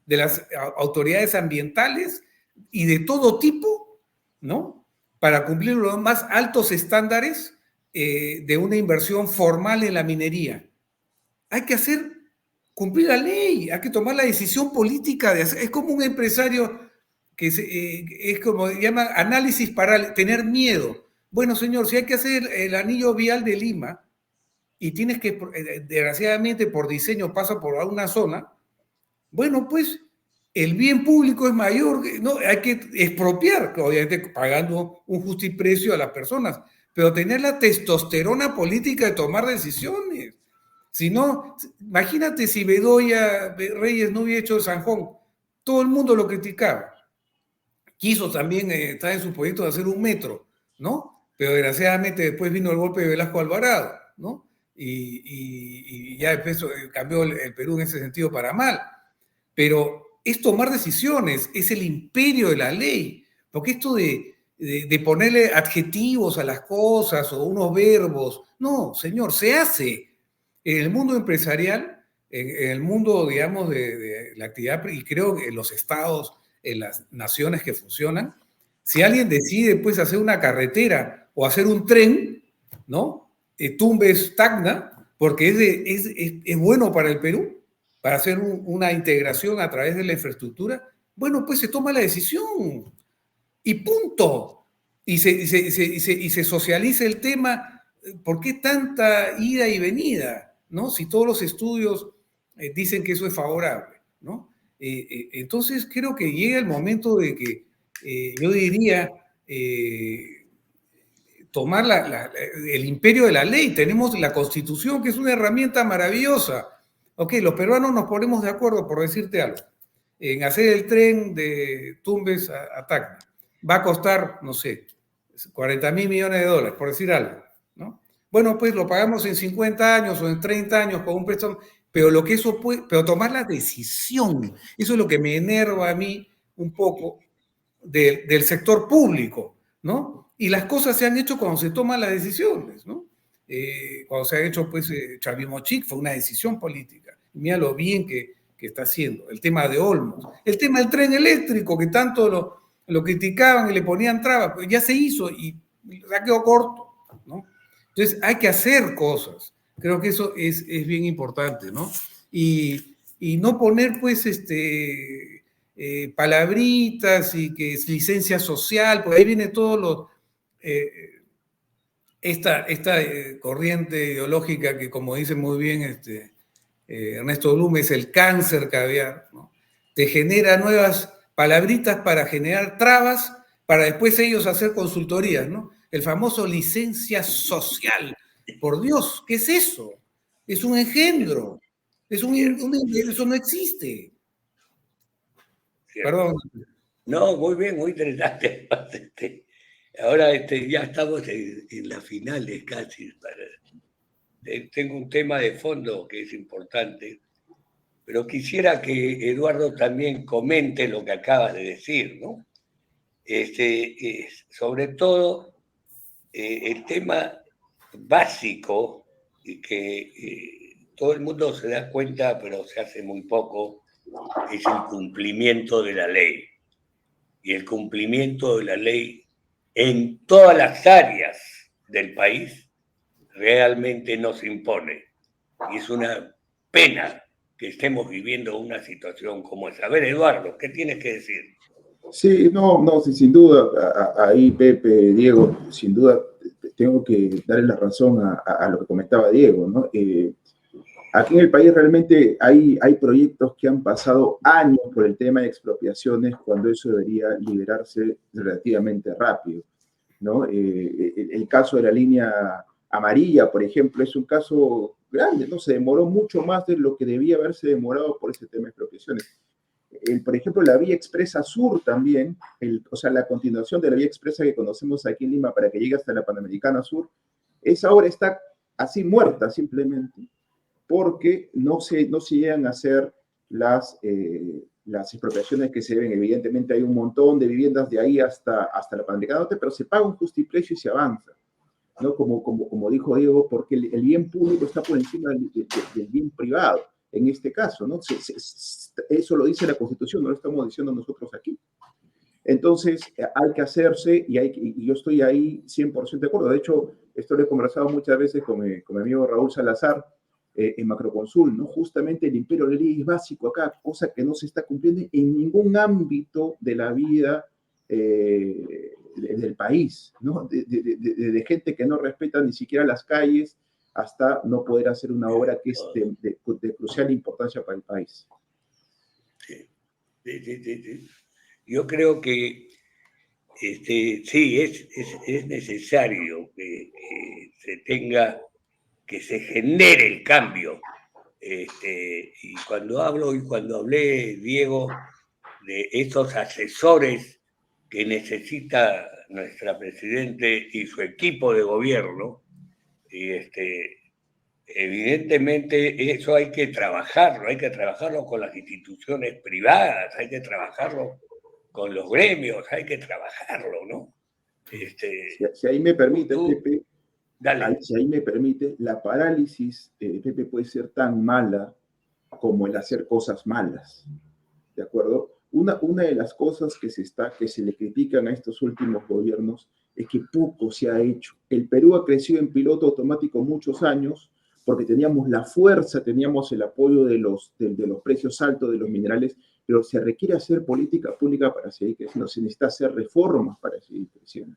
Speaker 2: de las autoridades ambientales y de todo tipo, ¿no? Para cumplir los más altos estándares de una inversión formal en la minería. Hay que cumplir la ley, hay que tomar la decisión política de hacer. Es como un empresario que es como llama análisis para tener miedo. Bueno, señor, si hay que hacer el anillo vial de Lima y tienes que, desgraciadamente por diseño pasa por una zona, bueno, pues el bien público es mayor, ¿no? Hay que expropiar, obviamente pagando un justiprecio a las personas, pero tener la testosterona política de tomar decisiones. Si no, imagínate si Bedoya Reyes no hubiera hecho Sanjón, todo el mundo lo criticaba. Quiso también estar en su proyecto de hacer un metro, ¿no? Pero desgraciadamente después vino el golpe de Velasco Alvarado, ¿no? Y ya después cambió el Perú en ese sentido para mal. Pero es tomar decisiones, es el imperio de la ley, porque esto de ponerle adjetivos a las cosas o unos verbos, no, señor, se hace. En el mundo empresarial, en el mundo, digamos, de la actividad, y creo que en los estados, en las naciones que funcionan, si alguien decide pues hacer una carretera o hacer un tren, ¿no? Tumbes Tacna, porque es bueno para el Perú, para hacer una integración a través de la infraestructura, bueno, pues se toma la decisión y punto. Y se socializa el tema. ¿Por qué tanta ida y venida? ¿No? Si todos los estudios dicen que eso es favorable, ¿no? Entonces creo que llega el momento de que yo diría tomar el imperio de la ley. Tenemos la Constitución, que es una herramienta maravillosa. Ok, los peruanos nos ponemos de acuerdo, por decirte algo, en hacer el tren de Tumbes a Tacna. Va a costar, no sé, 40.000 millones de dólares, por decir algo, ¿no? Bueno, pues lo pagamos en 50 años o en 30 años con un préstamo, pero lo que eso puede, pero tomar la decisión, eso es lo que me enerva a mí un poco del sector público, ¿no? Y las cosas se han hecho cuando se toman las decisiones, ¿no? Cuando se ha hecho, pues, Chavimochic fue una decisión política. Mira lo bien que está haciendo. El tema de Olmos. El tema del tren eléctrico, que tanto lo criticaban y le ponían trabas, pues ya se hizo y se quedó corto, ¿no? Entonces, hay que hacer cosas. Creo que eso es bien importante, ¿no? Y no poner, pues, palabritas y que es licencia social, pues ahí viene todo lo... esta corriente ideológica que, como dice muy bien Ernesto Blum, es el cáncer caviar, ¿no? Te genera nuevas palabritas para generar trabas, para después ellos hacer consultorías, ¿no? El famoso licencia social. Por Dios, ¿qué es eso? Es un engendro. Eso no existe.
Speaker 1: Cierto.
Speaker 2: Perdón.
Speaker 1: No, muy bien, muy interesante. Ahora ya estamos en las finales casi. Tengo un tema de fondo que es importante, pero quisiera que Eduardo también comente lo que acabas de decir, ¿no? Sobre todo el tema básico y que todo el mundo se da cuenta, pero se hace muy poco, es el cumplimiento de la ley. Y el cumplimiento de la ley en todas las áreas del país realmente no se impone. Y es una pena que estemos viviendo una situación como esa. A ver, Eduardo, ¿qué tienes que decir?
Speaker 3: Sí, no, sí, sin duda, ahí Pepe, Diego, sin duda tengo que darle la razón a lo que comentaba Diego, ¿no? Aquí en el país realmente hay proyectos que han pasado años por el tema de expropiaciones cuando eso debería liberarse relativamente rápido, ¿no? El caso de la línea amarilla, por ejemplo, es un caso grande, ¿no? Se demoró mucho más de lo que debía haberse demorado por ese tema de expropiaciones. Por ejemplo, la vía expresa sur también, o sea, la continuación de la vía expresa que conocemos aquí en Lima para que llegue hasta la Panamericana Sur, esa obra está así muerta simplemente porque no se llegan a hacer las expropiaciones que se deben. Evidentemente hay un montón de viviendas de ahí hasta la Panamericana Norte, pero se paga un justiprecio y se avanza, ¿no? Como dijo Diego, porque el bien público está por encima del bien privado, en este caso, ¿no? Eso lo dice la Constitución, no lo estamos diciendo nosotros aquí. Entonces, hay que hacerse y yo estoy ahí 100% de acuerdo. De hecho, esto lo he conversado muchas veces con mi amigo Raúl Salazar en Macroconsul, ¿no? Justamente el imperio de la ley es básico acá, cosa que no se está cumpliendo en ningún ámbito de la vida del país, ¿no? De gente que no respeta ni siquiera las calles hasta no poder hacer una obra que es de crucial importancia para el país.
Speaker 1: Sí, sí. Yo creo que sí, es necesario que se genere el cambio. Y cuando hablé, Diego, de esos asesores que necesita nuestra presidente y su equipo de gobierno, y evidentemente eso hay que trabajarlo con las instituciones privadas, hay que trabajarlo con los gremios, hay que trabajarlo, ¿no?
Speaker 3: Si ahí me permite, Pepe,
Speaker 1: dale.
Speaker 3: si ahí me permite, la parálisis, Pepe, puede ser tan mala como el hacer cosas malas, ¿de acuerdo? Una de las cosas que se le critican a estos últimos gobiernos es que poco se ha hecho. El Perú ha crecido en piloto automático muchos años porque teníamos la fuerza, teníamos el apoyo de los precios altos de los minerales, pero se requiere hacer política pública para seguir creciendo, se necesita hacer reformas para seguir creciendo.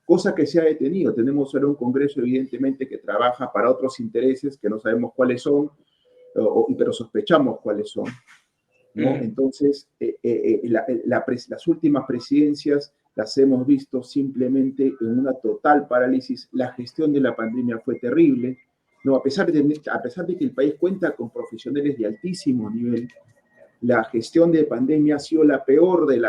Speaker 3: Cosa que se ha detenido. Tenemos ahora un Congreso, evidentemente, que trabaja para otros intereses que no sabemos cuáles son, pero sospechamos cuáles son, ¿no? Entonces, las últimas presidencias las hemos visto simplemente en una total parálisis. La gestión de la pandemia fue terrible, ¿no? A pesar de que el país cuenta con profesionales de altísimo nivel, la gestión de pandemia ha sido la peor del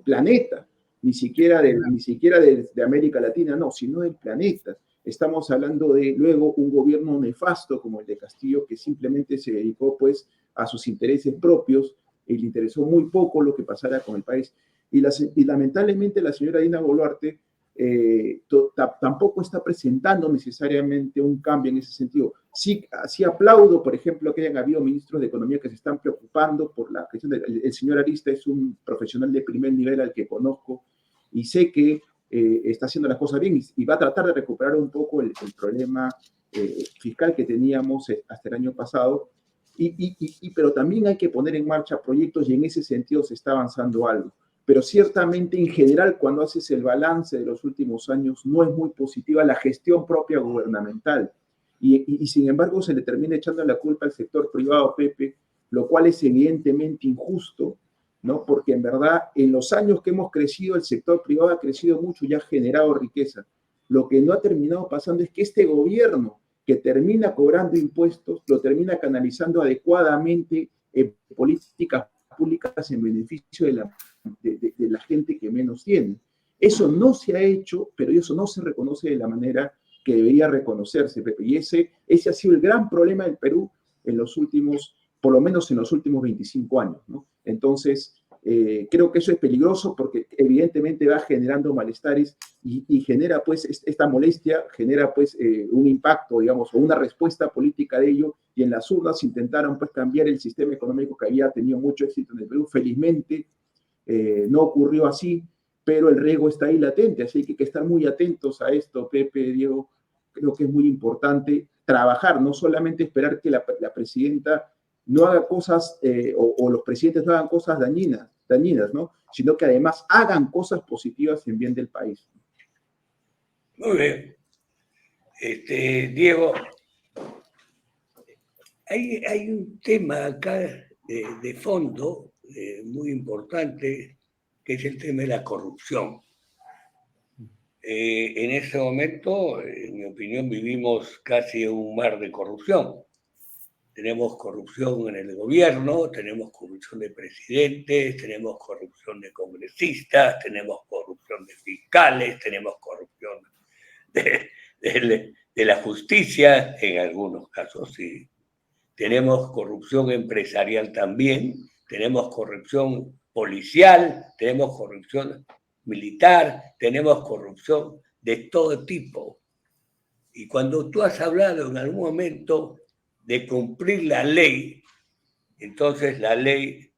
Speaker 3: planeta, ni siquiera de América Latina, no, sino del planeta. Estamos hablando de luego un gobierno nefasto como el de Castillo, que simplemente se dedicó pues a sus intereses propios y le interesó muy poco lo que pasara con el país. Y lamentablemente la señora Dina Boluarte tampoco está presentando necesariamente un cambio en ese sentido. Sí aplaudo, por ejemplo, que hayan habido ministros de Economía que se están preocupando por la cuestión el señor Arista es un profesional de primer nivel al que conozco y sé que está haciendo las cosas bien y va a tratar de recuperar un poco el problema fiscal que teníamos hasta el año pasado, pero también hay que poner en marcha proyectos y en ese sentido se está avanzando algo. Pero ciertamente en general cuando haces el balance de los últimos años no es muy positiva la gestión propia gubernamental y sin embargo se le termina echando la culpa al sector privado, Pepe, lo cual es evidentemente injusto, ¿no? Porque en verdad en los años que hemos crecido el sector privado ha crecido mucho y ha generado riqueza. Lo que no ha terminado pasando es que este gobierno que termina cobrando impuestos lo termina canalizando adecuadamente en políticas públicas en beneficio de la gente que menos tiene. Eso no se ha hecho, pero eso no se reconoce de la manera que debería reconocerse, Pepe. Y ese ha sido el gran problema del Perú en los últimos, por lo menos en los últimos 25 años, ¿no? Entonces, creo que eso es peligroso porque evidentemente va generando malestares y genera pues esta molestia, genera pues un impacto, digamos, o una respuesta política de ello, y en las urnas intentaron pues cambiar el sistema económico que había tenido mucho éxito en el Perú. Felizmente no ocurrió así, pero el riesgo está ahí latente, así que hay que estar muy atentos a esto, Pepe, Diego. Creo que es muy importante trabajar, no solamente esperar que la presidenta no haga cosas o los presidentes no hagan cosas dañinas, ¿no? Sino que además hagan cosas positivas en bien del país.
Speaker 1: Muy bien. Diego, hay un tema acá de fondo muy importante, que es el tema de la corrupción. En este momento, en mi opinión, vivimos casi un mar de corrupción. Tenemos corrupción en el gobierno, tenemos corrupción de presidentes, tenemos corrupción de congresistas, tenemos corrupción de fiscales, tenemos corrupción de la justicia, en algunos casos sí. Tenemos corrupción empresarial también, tenemos corrupción policial, tenemos corrupción militar, tenemos corrupción de todo tipo. Y cuando tú has hablado en algún momento de cumplir la ley, entonces la ley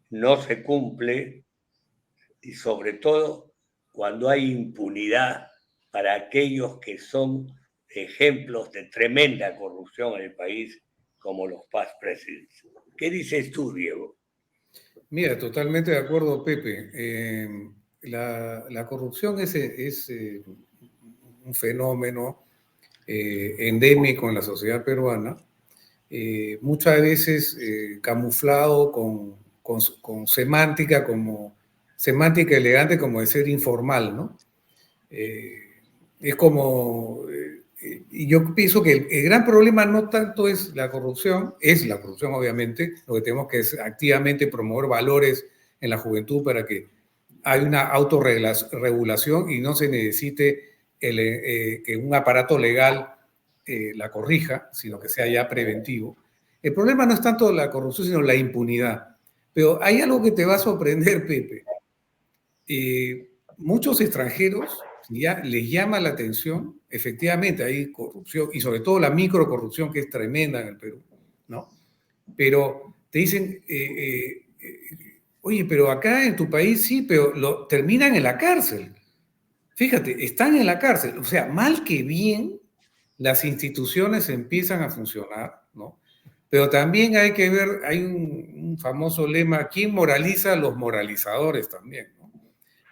Speaker 1: no se cumple, y sobre todo cuando hay impunidad para aquellos que son ejemplos de tremenda corrupción en el país, como los past presidents. ¿Qué dices tú, Diego?
Speaker 2: Mira, totalmente de acuerdo, Pepe. la corrupción es un fenómeno endémico en la sociedad peruana, muchas veces camuflado con semántica elegante, como de ser informal, ¿no? Es como... y yo pienso que el gran problema no tanto es la corrupción obviamente, lo que tenemos que es activamente promover valores en la juventud para que haya una autorregulación y no se necesite que un aparato legal la corrija, sino que sea ya preventivo. El problema no es tanto la corrupción, sino la impunidad. Pero hay algo que te va a sorprender, Pepe. Muchos extranjeros ya les llama la atención, efectivamente hay corrupción, y sobre todo la microcorrupción, que es tremenda en el Perú, ¿no? Pero te dicen, oye, pero acá en tu país sí, pero terminan en la cárcel. Fíjate, están en la cárcel. O sea, mal que bien, las instituciones empiezan a funcionar, ¿no? Pero también hay que ver, hay un famoso lema: ¿quién moraliza? Los moralizadores también, ¿no?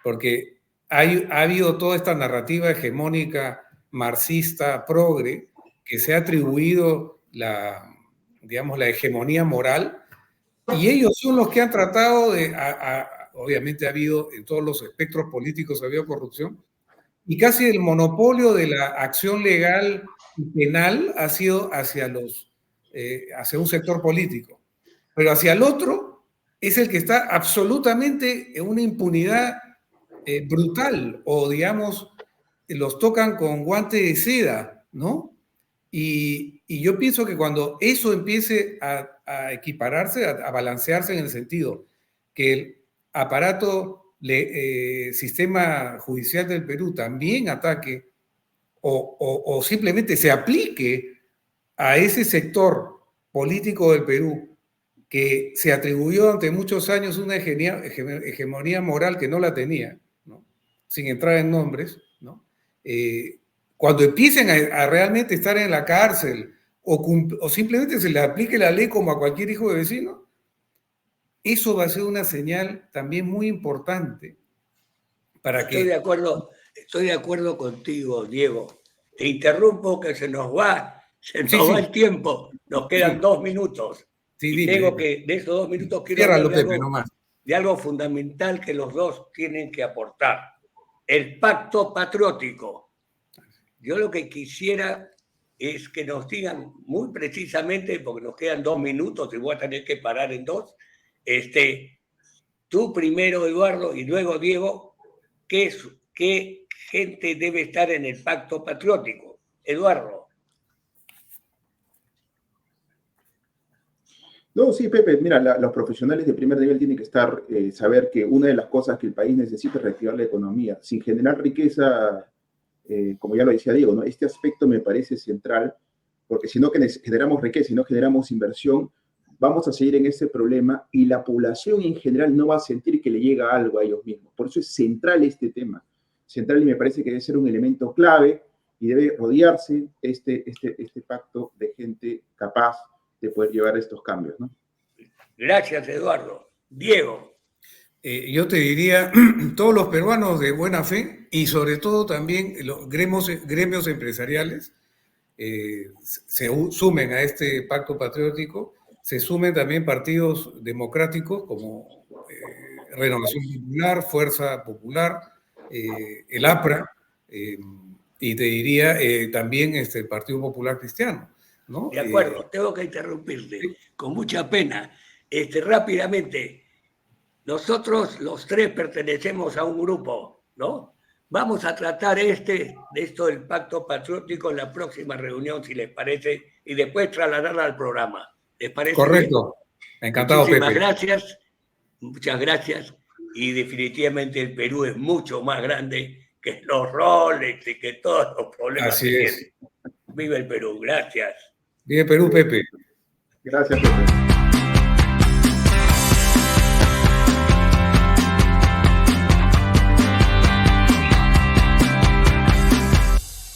Speaker 2: Porque ha habido toda esta narrativa hegemónica marxista, progre, que se ha atribuido digamos, la hegemonía moral, y ellos son los que han tratado de, obviamente ha habido, en todos los espectros políticos ha habido corrupción, y casi el monopolio de la acción legal y penal ha sido hacia un sector político. Pero hacia el otro es el que está absolutamente en una impunidad brutal, o digamos, los tocan con guante de seda, ¿no? Y yo pienso que cuando eso empiece a equipararse, a balancearse en el sentido que el aparato, sistema judicial del Perú también ataque o simplemente se aplique a ese sector político del Perú que se atribuyó durante muchos años una hegemonía moral que no la tenía, ¿no? Sin entrar en nombres, ¿no? Cuando empiecen a realmente estar en la cárcel o simplemente se les aplique la ley como a cualquier hijo de vecino, eso va a ser una señal también muy importante para que...
Speaker 1: Estoy de acuerdo contigo, Diego. Te interrumpo, que se nos va el tiempo. Nos quedan 2 minutos.
Speaker 2: Sí,
Speaker 1: y
Speaker 2: dime,
Speaker 1: tengo que, de esos 2 minutos, quiero hablar de algo fundamental que los dos tienen que aportar: el pacto patriótico. Yo lo que quisiera es que nos digan muy precisamente, porque nos quedan 2 minutos y voy a tener que parar en 2. Tú primero, Eduardo, y luego Diego, ¿qué gente debe estar en el pacto patriótico? Eduardo.
Speaker 3: No, sí, Pepe, mira, los profesionales de primer nivel tienen que saber que una de las cosas que el país necesita es reactivar la economía, sin generar riqueza, como ya lo decía Diego, ¿no? Este aspecto me parece central, porque si no generamos riqueza, si no generamos inversión, vamos a seguir en ese problema y la población en general no va a sentir que le llega algo a ellos mismos. Por eso es central este tema, central, y me parece que debe ser un elemento clave y debe rodearse este pacto de gente capaz de poder llevar estos cambios, ¿no?
Speaker 1: Gracias, Eduardo. Diego.
Speaker 2: Yo te diría, todos los peruanos de buena fe y sobre todo también los gremios empresariales se sumen a este pacto patriótico, se sumen también partidos democráticos como Renovación Popular, Fuerza Popular, el APRA, y te diría también el Partido Popular Cristiano, ¿no?
Speaker 1: De acuerdo, tengo que interrumpirte, con mucha pena. Rápidamente, nosotros los 3 pertenecemos a un grupo, ¿no? Vamos a tratar de esto del pacto patriótico en la próxima reunión, si les parece, y después trasladarla al programa. ¿Les parece?
Speaker 2: Correcto. Bien? Encantado,
Speaker 1: Muchísimas
Speaker 2: Pepe.
Speaker 1: gracias, muchas gracias. Y definitivamente el Perú es mucho más grande que los Rolex y que todos los problemas
Speaker 2: Así
Speaker 1: que
Speaker 2: es.
Speaker 1: tiene. Viva el Perú, gracias.
Speaker 2: Viva el Perú, Pepe.
Speaker 3: Gracias, Pepe.